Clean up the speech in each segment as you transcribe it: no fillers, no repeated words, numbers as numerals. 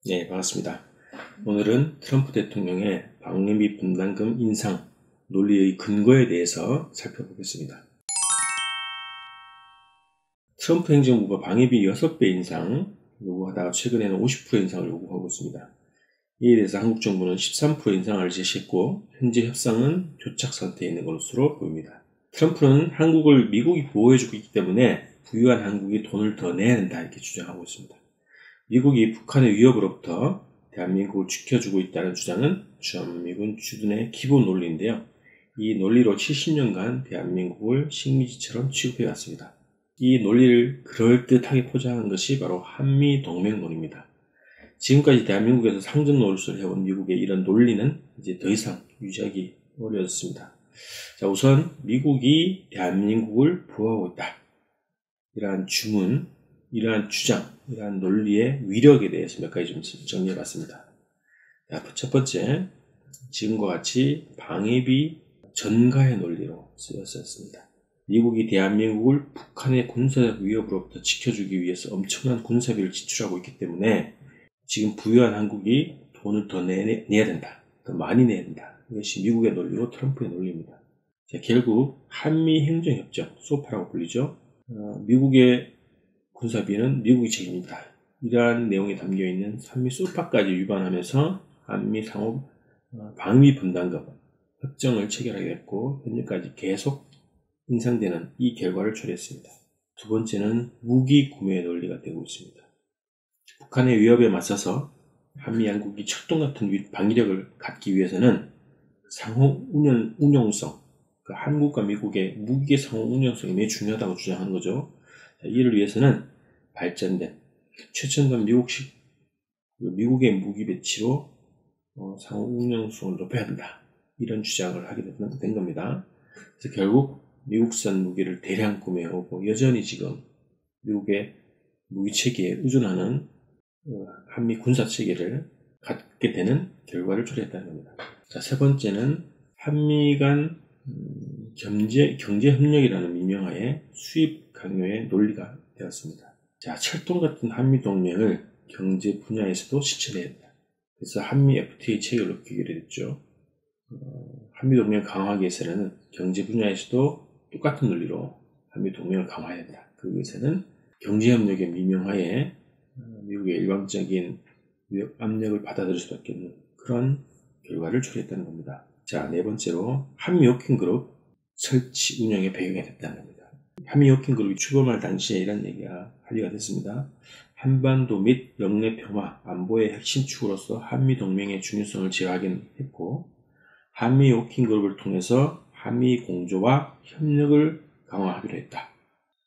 네, 반갑습니다. 오늘은 트럼프 대통령의 방위비 분담금 인상 논리의 근거에 대해서 살펴보겠습니다. 트럼프 행정부가 방위비 6배 인상 요구하다가 최근에는 50% 인상을 요구하고 있습니다. 이에 대해서 한국 정부는 13% 인상을 제시했고 현재 협상은 교착 상태에 있는 것으로 보입니다. 트럼프는 한국을 미국이 보호해주고 있기 때문에 부유한 한국이 돈을 더 내야 된다 이렇게 주장하고 있습니다. 미국이 북한의 위협으로부터 대한민국을 지켜주고 있다는 주장은 주한미군 주둔의 기본 논리인데요. 이 논리로 70년간 대한민국을 식민지처럼 취급해왔습니다. 이 논리를 그럴듯하게 포장한 것이 바로 한미동맹론입니다. 지금까지 대한민국에서 상전 노릇을 해온 미국의 이런 논리는 이제 더 이상 유지하기 어려웠습니다. 자, 우선 미국이 대한민국을 보호하고 있다. 이러한 주문, 이러한 주장, 이러한 논리의 위력에 대해서 몇 가지 좀 정리해봤습니다. 첫 번째, 지금과 같이 방위비 전가의 논리로 쓰였습니다. 미국이 대한민국을 북한의 군사적 위협으로부터 지켜주기 위해서 엄청난 군사비를 지출하고 있기 때문에 지금 부유한 한국이 돈을 더 내야 된다. 더 많이 내야 된다. 이것이 미국의 논리로 트럼프의 논리입니다. 자, 결국 한미행정협정, 소파라고 불리죠. 미국의 군사비는 미국이 책임이다. 이러한 내용이 담겨있는 한미 소파까지 위반하면서 한미 상호 방위 분담금 협정을 체결하게 됐고 현재까지 계속 인상되는 이 결과를 초래했습니다. 두 번째는 무기 구매 논리가 되고 있습니다. 북한의 위협에 맞서서 한미 양국이 철동 같은 방위력을 갖기 위해서는 상호 운용성, 한국과 미국의 무기의 상호 운용성이 매우 중요하다고 주장하는 거죠. 이를 위해서는 발전된 최첨단 미국식 미국의 무기 배치로 상호 운용성을 높여야 한다. 이런 주장을 하게 된 겁니다. 그래서 결국 미국산 무기를 대량 구매하고 여전히 지금 미국의 무기 체계에 의존하는 한미 군사 체계를 갖게 되는 결과를 초래했다는 겁니다. 자, 세 번째는 한미 간 경제협력이라는 미명하에 수입 강요의 논리가 되었습니다. 자, 철동 같은 한미 동맹을 경제 분야에서도 실천해야 한다. 그래서 한미 FTA 체결로 귀결이 됐죠. 한미 동맹을 강화하기 위해서는 경제 분야에서도 똑같은 논리로 한미 동맹을 강화해야 된다. 그 위해서는 경제협력의 미명하에 미국의 일방적인 위협 압력을 받아들일 수밖에 없는 그런 결과를 초래했다는 겁니다. 자, 네 번째로 한미 워킹그룹 설치 운영의 배경이 됐다는 겁니다. 한미 워킹그룹이 출범할 당시에 이런 얘기가 한리가 됐습니다. 한반도 및 영내 평화, 안보의 핵심 축으로서 한미 동맹의 중요성을 제어하겠고 한미 워킹그룹을 통해서 한미 공조와 협력을 강화하기로 했다.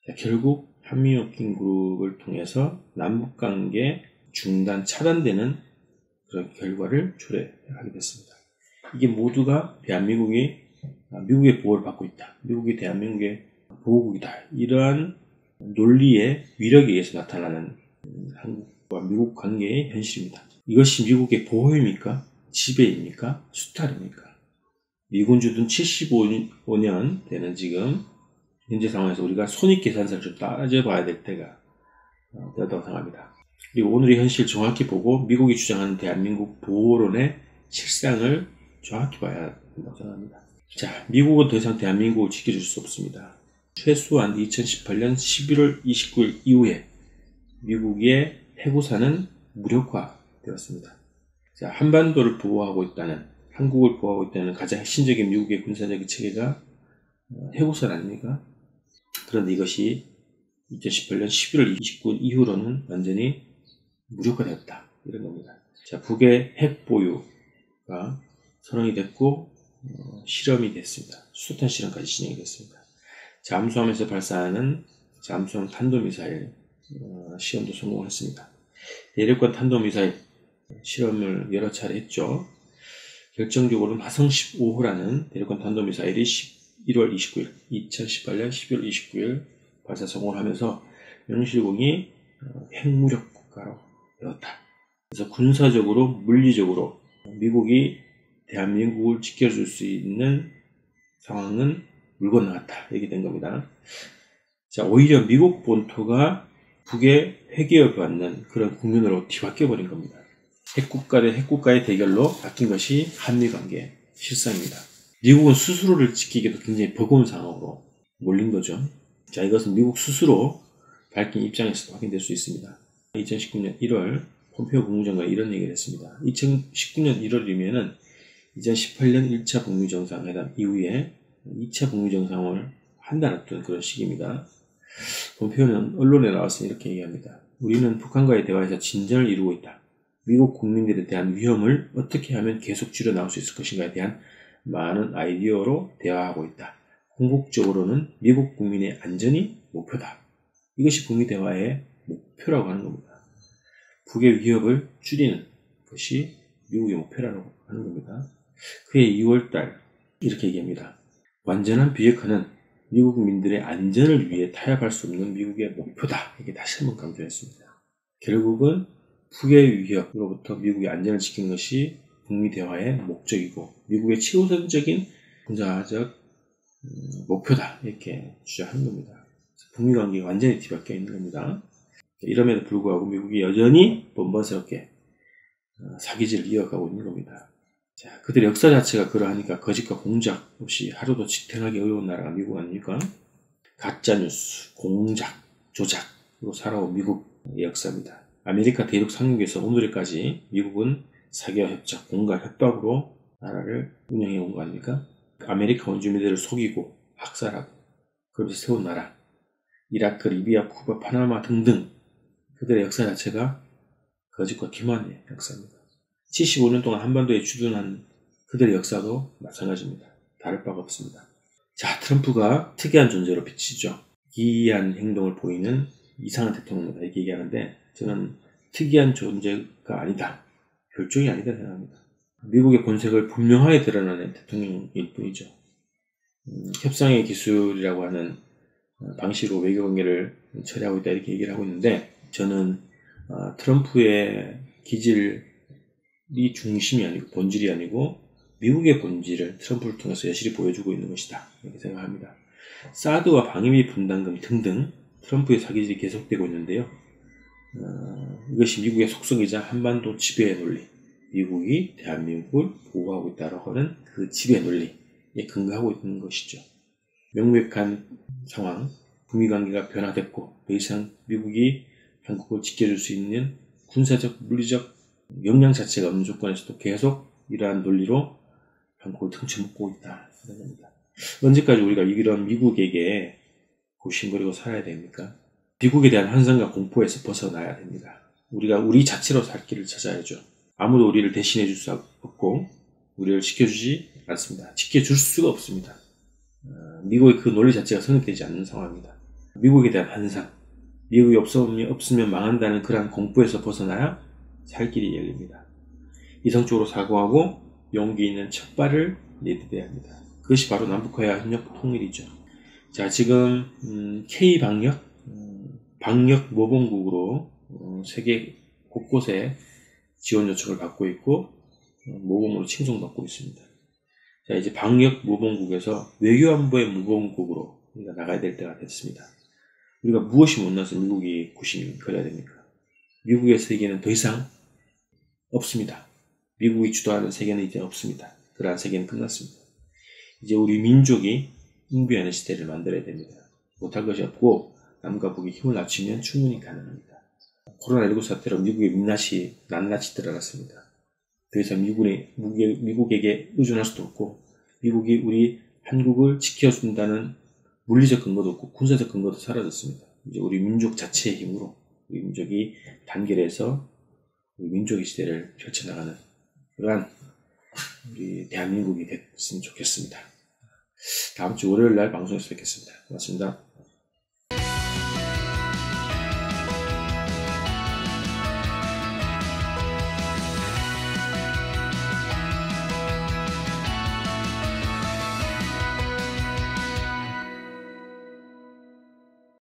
자, 결국 한미 워킹그룹을 통해서 남북관계 중단, 차단되는 그런 결과를 초래하게 됐습니다. 이게 모두가 미국의 보호를 받고 있다. 미국이 대한민국의 보호국이다. 이러한 논리의 위력에 의해서 나타나는 한국과 미국 관계의 현실입니다. 이것이 미국의 보호입니까? 지배입니까? 수탈입니까? 미군 주둔 75년 되는 지금 현재 상황에서 우리가 손익계산서를 좀 따져봐야 될 때가 되었다고 생각합니다. 그리고 오늘의 현실 정확히 보고 미국이 주장하는 대한민국 보호론의 실상을 정확히 봐야 된다고 생각합니다. 자, 미국은 더 이상 대한민국을 지켜줄 수 없습니다. 최소한 2018년 11월 29일 이후에 미국의 해구사는 무력화되었습니다. 자, 한반도를 보호하고 있다는, 한국을 보호하고 있다는 가장 핵심적인 미국의 군사적 체계가 해구사 아닙니까? 그런데 이것이 2018년 11월 29일 이후로는 완전히 무력화되었다. 이런 겁니다. 자, 북의 핵 보유가 선언이 됐고 실험이 됐습니다. 수소탄 실험까지 진행이 됐습니다. 잠수함에서 발사하는 잠수함 탄도미사일 시험도 성공했습니다. 대륙간 탄도미사일 실험을 여러 차례 했죠. 결정적으로는 화성 15호라는 대륙간 탄도미사일이 11월 29일, 2018년 11월 29일 발사 성공을 하면서 명실공히 핵무력 국가로 되었다. 그래서 군사적으로, 물리적으로 미국이 대한민국을 지켜줄 수 있는 상황은 물 건너갔다. 이렇게 된 겁니다. 자, 오히려 미국 본토가 북의 회귀를 받는 그런 국면으로 뒤바뀌어 버린 겁니다. 핵국가 대 핵국가의 대결로 바뀐 것이 한미관계 실상입니다. 미국은 스스로를 지키기도 굉장히 버거운 상황으로 몰린 거죠. 자, 이것은 미국 스스로 밝힌 입장에서도 확인될 수 있습니다. 2019년 1월 폼페이오 국무장관이 이런 얘기를 했습니다. 2019년 1월이면은 2018년 1차 북미 정상회담 이후에 2차 북미 정상을 한 달 앞둔 그런 시기입니다. 폼페이오는 언론에 나와서 이렇게 얘기합니다. 우리는 북한과의 대화에서 진전을 이루고 있다. 미국 국민들에 대한 위험을 어떻게 하면 계속 줄여나올 수 있을 것인가에 대한 많은 아이디어로 대화하고 있다. 궁극적으로는 미국 국민의 안전이 목표다. 이것이 북미 대화의 목표라고 하는 겁니다. 북의 위협을 줄이는 것이 미국의 목표라고 하는 겁니다. 그해 2월달 이렇게 얘기합니다. 완전한 비핵화는 미국 국민들의 안전을 위해 타협할 수 없는 미국의 목표다. 이게 다시 한번 강조했습니다. 결국은 북의 위협으로부터 미국의 안전을 지키는 것이 북미 대화의 목적이고 미국의 최우선적인 군사적 목표다. 이렇게 주장하는 겁니다. 북미 관계가 완전히 뒤바뀌어 있는 겁니다. 이럼에도 불구하고 미국이 여전히 번번스럽게 사기질을 이어가고 있는 겁니다. 자, 그들의 역사 자체가 그러하니까 거짓과 공작 없이 하루도 지탱하기 어려운 나라가 미국 아닙니까? 가짜뉴스, 공작, 조작으로 살아온 미국의 역사입니다. 아메리카 대륙 상륙에서 오늘까지 미국은 사기와 협작, 공갈, 협박으로 나라를 운영해 온 거 아닙니까? 아메리카 원주민들을 속이고 학살하고 그러면서 세운 나라, 이라크, 리비아, 쿠바, 파나마 등등 그들의 역사 자체가 거짓과 기만의 역사입니다. 75년 동안 한반도에 주둔한 그들의 역사도 마찬가지입니다. 다를 바가 없습니다. 자, 트럼프가 특이한 존재로 비치죠. 기이한 행동을 보이는 이상한 대통령이다 이렇게 얘기하는데 저는 특이한 존재가 아니다. 별종이 아니다 생각합니다. 미국의 본색을 분명하게 드러내는 대통령일 뿐이죠. 협상의 기술이라고 하는 방식으로 외교관계를 처리하고 있다 이렇게 얘기를 하고 있는데 저는 트럼프의 기질이 중심이 아니고 본질이 아니고 미국의 본질을 트럼프를 통해서 여실히 보여주고 있는 것이다 이렇게 생각합니다. 사드와 방위비 분담금 등등 트럼프의 사기질이 계속되고 있는데요. 이것이 미국의 속성이자 한반도 지배의 논리, 미국이 대한민국을 보호하고 있다고 하는 그 지배 논리에 근거하고 있는 것이죠. 명백한 상황, 북미 관계가 변화됐고 더 이상 미국이 한국을 지켜줄 수 있는 군사적, 물리적 역량 자체가 없는 조건에서도 계속 이러한 논리로 한국을 등쳐먹고 있다. 언제까지 우리가 이런 미국에게 고심거리고 살아야 됩니까? 미국에 대한 환상과 공포에서 벗어나야 됩니다. 우리가 우리 자체로 살 길을 찾아야죠. 아무도 우리를 대신해 줄 수 없고 우리를 지켜주지 않습니다. 지켜줄 수가 없습니다. 미국의 그 논리 자체가 성립되지 않는 상황입니다. 미국에 대한 환상, 미국이 없으면 망한다는 그러한 공포에서 벗어나야 살 길이 열립니다. 이성적으로 사고하고 용기 있는 첫 발을 내딛어야 합니다. 그것이 바로 남북화해 협력 통일이죠. 자, 지금 K-방역, 방역 모범국으로 세계 곳곳에 지원 요청을 받고 있고 모범으로 칭송받고 있습니다. 자, 이제 방역 모범국에서 외교안보의 모범국으로 우리가 나가야 될 때가 됐습니다. 우리가 무엇이 못나서 미국이 구심거려야 됩니까? 미국의 세계는 더 이상 없습니다. 미국이 주도하는 세계는 이제 없습니다. 그러한 세계는 끝났습니다. 이제 우리 민족이 응비하는 시대를 만들어야 됩니다. 못할 것이 없고 남과 북이 힘을 합치면 충분히 가능합니다. 코로나19 사태로 미국의 민낯이 낱낱이 드러났습니다. 더 이상 미국에게 의존할 수도 없고 미국이 우리 한국을 지켜준다는 물리적 근거도 없고 군사적 근거도 사라졌습니다. 이제 우리 민족 자체의 힘으로 우리 민족이 단결해서 우리 민족의 시대를 펼쳐나가는 그러한 우리 대한민국이 됐으면 좋겠습니다. 다음 주 월요일 날 방송에서 뵙겠습니다. 고맙습니다.